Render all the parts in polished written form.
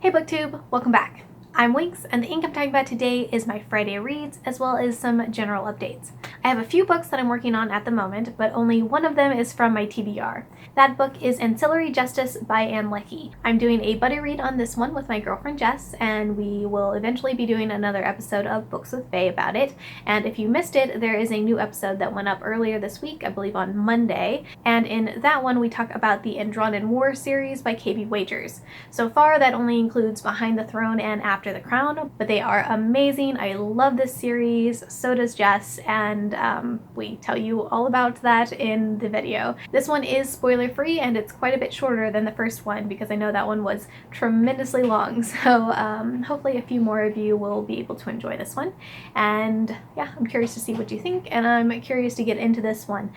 Hey BookTube, welcome back. I'm Winx, and the ink I'm talking about today is my Friday reads, as well as some general updates. I have a few books that I'm working on at the moment, but only one of them is from my TBR. That book is Ancillary Justice by Leckie. I'm doing a buddy read on this one with my girlfriend Jess, and we will eventually be doing another episode of Books with Faye about it. And if you missed it, there is a new episode that went up earlier this week, I believe on Monday, and in that one we talk about the Andronin War series by KB Wagers. So far that only includes Behind the Throne and After the Crown, but they are amazing. I love this series, so does Jess, and we tell you all about that in the video. This one is spoiler free and it's quite a bit shorter than the first one because I know that one was tremendously long, so hopefully a few more of you will be able to enjoy this one. And yeah, I'm curious to see what you think, and I'm curious to get into this one.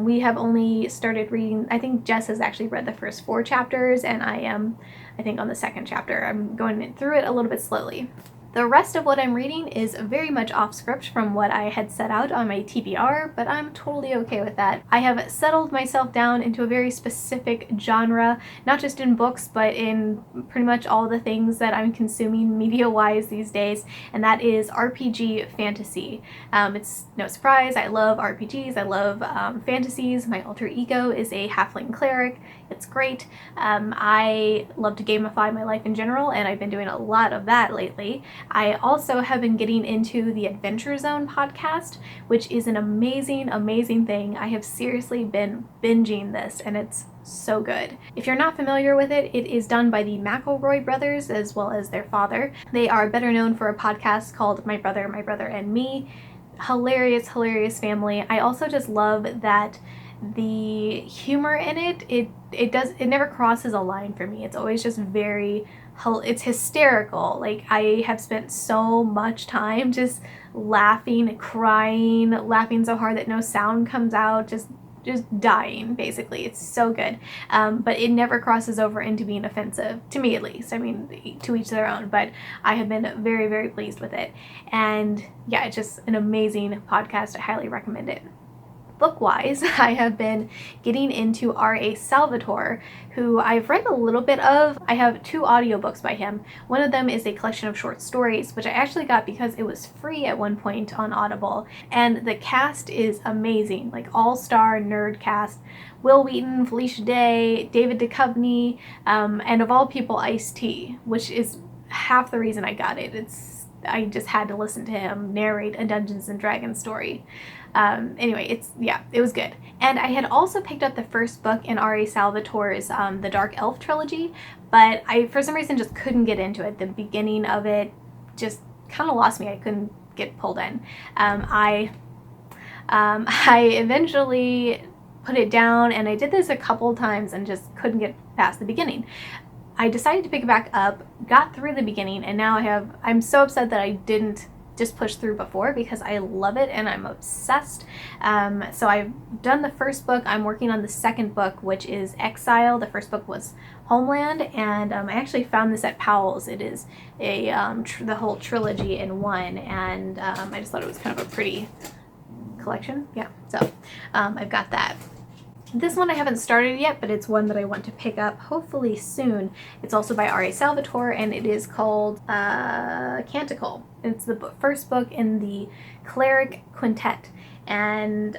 We have only started reading, I think Jess has actually read the first 4 chapters, and I am, I think, on the 2nd chapter. I'm going through it a little bit slowly. The rest of what I'm reading is very much off script from what I had set out on my TBR, but I'm totally okay with that. I have settled myself down into a very specific genre, not just in books, but in pretty much all the things that I'm consuming media-wise these days, and that is RPG fantasy. It's no surprise, I love RPGs, I love fantasies. My alter ego is a halfling cleric. It's great. I love to gamify my life in general, and I've been doing a lot of that lately. I also have been getting into the Adventure Zone podcast, which is an amazing, amazing thing. I have seriously been binging this, and it's so good. If you're not familiar with it, it is done by the McElroy brothers as well as their father. They are better known for a podcast called My Brother, and Me. Hilarious, hilarious family. I also just love that the humor in it never crosses a line for me. It's always just it's hysterical. Like, I have spent so much time just laughing, crying, laughing so hard that no sound comes out, just dying, basically. It's so good. But it never crosses over into being offensive, to me at least. I mean, to each their own, but I have been very, very pleased with it. And yeah, it's just an amazing podcast. I highly recommend it. Book-wise, I have been getting into R.A. Salvatore, who I've read a little bit of. I have 2 audiobooks by him. One of them is a collection of short stories, which I actually got because it was free at one point on Audible. And the cast is amazing, like all-star nerd cast. Will Wheaton, Felicia Day, David Duchovny, and of all people, Ice-T, which is half the reason I got it. I just had to listen to him narrate a Dungeons and Dragons story. Anyway, it was good. And I had also picked up the first book in R.A. Salvatore's The Dark Elf trilogy, but I, for some reason, just couldn't get into it. The beginning of it just kind of lost me. I couldn't get pulled in. I eventually put it down, and I did this a couple times and just couldn't get past the beginning. I decided to pick it back up, got through the beginning, and now I'm so upset that I didn't just push through before, because I love it and I'm obsessed. So I've done the first book. I'm working on the second book, which is Exile. The first book was Homeland, and I actually found this at Powell's. It is the whole trilogy in one, and I just thought it was kind of a pretty collection. Yeah, so I've got that. This one I haven't started yet, but it's one that I want to pick up hopefully soon. It's also by R.A. Salvatore, and it is called Canticle. It's the first book in the Cleric Quintet. And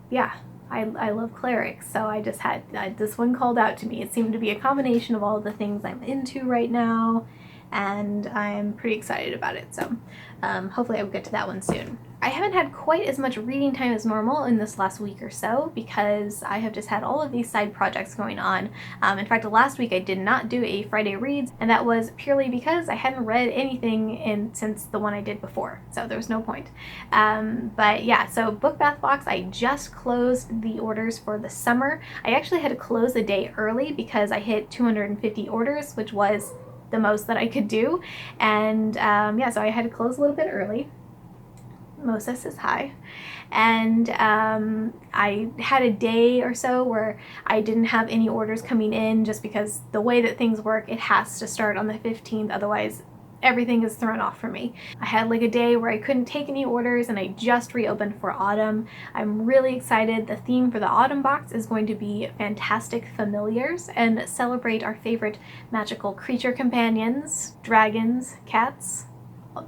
yeah, I love clerics, so I just had this one called out to me. It seemed to be a combination of all the things I'm into right now, and I'm pretty excited about it. So hopefully I will get to that one soon. I haven't had quite as much reading time as normal in this last week or so because I have just had all of these side projects going on. In fact, last week I did not do a Friday Reads, and that was purely because I hadn't read anything since the one I did before, so there was no point. But yeah, so Book Bath Box, I just closed the orders for the summer. I actually had to close a day early because I hit 250 orders, which was the most that I could do, and yeah, so I had to close a little bit early. Mosa says hi. And I had a day or so where I didn't have any orders coming in, just because the way that things work, it has to start on the 15th, otherwise everything is thrown off for me. I had like a day where I couldn't take any orders and I just reopened for autumn. I'm really excited. The theme for the autumn box is going to be Fantastic Familiars and celebrate our favorite magical creature companions, dragons, cats,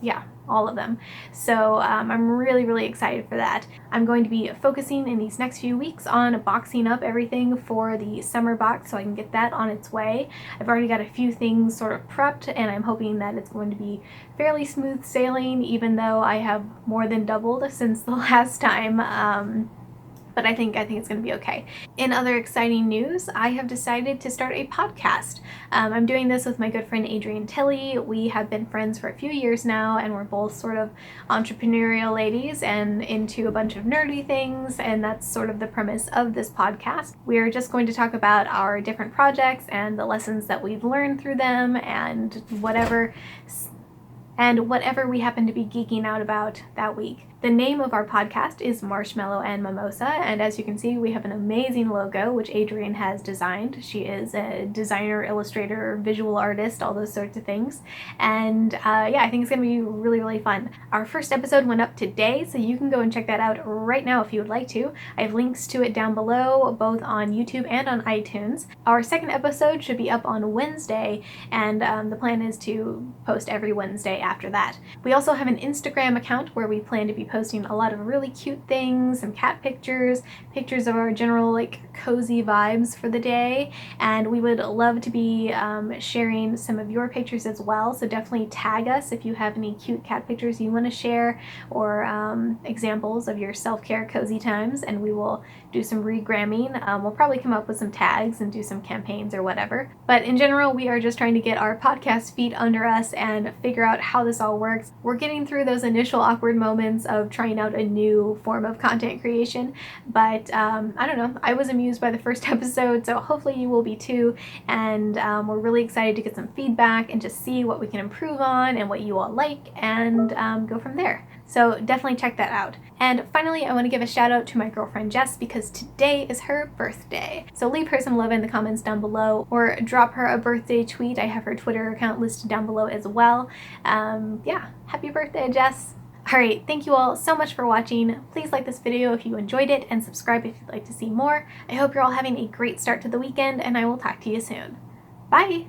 yeah, all of them. So I'm really excited for that. I'm going to be focusing in these next few weeks on boxing up everything for the summer box so I can get that on its way. I've already got a few things sort of prepped and I'm hoping that it's going to be fairly smooth sailing, even though I have more than doubled since the last time. But I think it's going to be okay. In other exciting news, I have decided to start a podcast. I'm doing this with my good friend Adrienne Tilley. We have been friends for a few years now, and we're both sort of entrepreneurial ladies and into a bunch of nerdy things, and that's sort of the premise of this podcast. We're just going to talk about our different projects and the lessons that we've learned through them and whatever we happen to be geeking out about that week. The name of our podcast is Marshmallow and Mimosa, and as you can see, we have an amazing logo, which Adrienne has designed. She is a designer, illustrator, visual artist, all those sorts of things. And yeah, I think it's going to be really fun. Our first episode went up today, so you can go and check that out right now if you would like to. I have links to it down below, both on YouTube and on iTunes. Our second episode should be up on Wednesday, and the plan is to post every Wednesday after that. We also have an Instagram account where we plan to be posting a lot of really cute things, some cat pictures of our general like cozy vibes for the day, and we would love to be sharing some of your pictures as well, so definitely tag us if you have any cute cat pictures you want to share or examples of your self-care cozy times, and we will do some regramming. We'll probably come up with some tags and do some campaigns or whatever, but in general we are just trying to get our podcast feet under us and figure out how this all works. We're getting through those initial awkward moments of trying out a new form of content creation, but I don't know, I was amused by the first episode, so hopefully you will be too, and we're really excited to get some feedback and just see what we can improve on and what you all like, and go from there. So definitely check that out. And finally, I want to give a shout out to my girlfriend Jess because today is her birthday. So leave her some love in the comments down below or drop her a birthday tweet. I have her Twitter account listed down below as well. Yeah, happy birthday, Jess. Alright, thank you all so much for watching. Please like this video if you enjoyed it and subscribe if you'd like to see more. I hope you're all having a great start to the weekend, and I will talk to you soon. Bye!